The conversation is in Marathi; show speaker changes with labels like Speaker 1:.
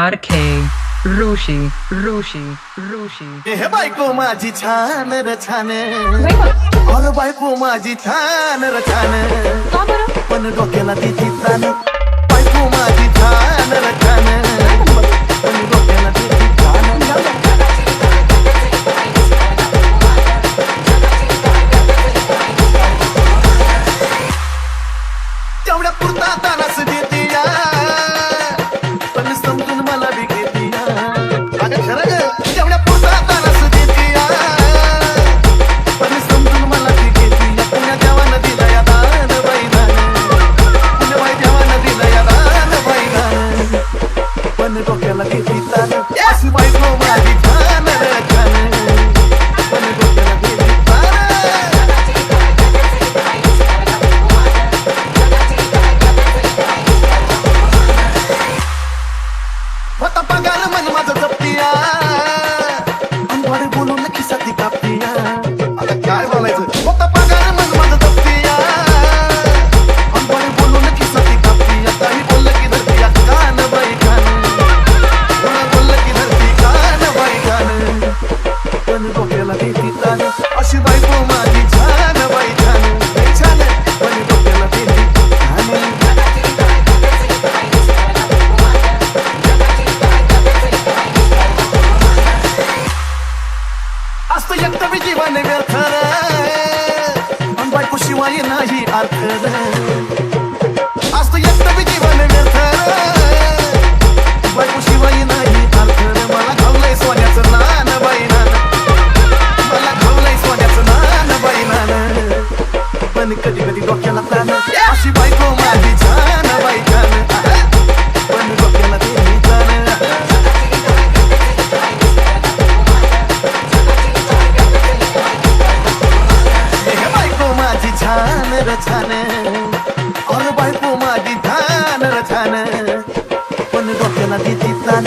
Speaker 1: RK ऋषी ऋषी ऋषी
Speaker 2: हे बायको माझी छान र छान और बायको माझी छान र छान पण डोक्याला तिची तान बायको माझी छान र छान पण डोक्याला तिची तान तेवढ्या पुरता तानास देते या पण समजून मला बी घेते या अगं खरं ग तेवढ्या पुरता तानास देते या पण समजून मला बी घेते या पुण्या देवानं दिलं या दान बाई दान पुण्या बाई देवानं दिलं या दान बाई दान पण डोक्याला घेते तान अशी बायको माझी छान रे छान पण डोक्याला घेते तान होता पगार मन माझं जपतिया अंगवाडे बोलून खिसाती कापतिया आता काय बोलायचं होता पगार मन माझं जपतिया अंगवाडे बोलून खिसाती कापतिया काही बोललं की धरती कान बाई कान कोणा बोललं की धरती कान बाई कान पण डोक्याला देती तान अशी बायको माझी छान बाई छान छान पण डोक्याला देती तान असतो एकटं बी जीवन व्यर्थ पण बायको शिवाय नाही अर्थ असतो एकटं बी जीवन व्यर्थ बायको शिवाय नाही अर्थ मला घावलंय सोन्याचं नान बाई नान मला घावलंय सोन्याचं नान बाई नान पण कधी कधी डोक्याला तान अशी बायको माझी छान बाई छान पण डोक्याला देती तान माझी छान र छान और बायको माझी छान र छान पण डोक्याला देती तान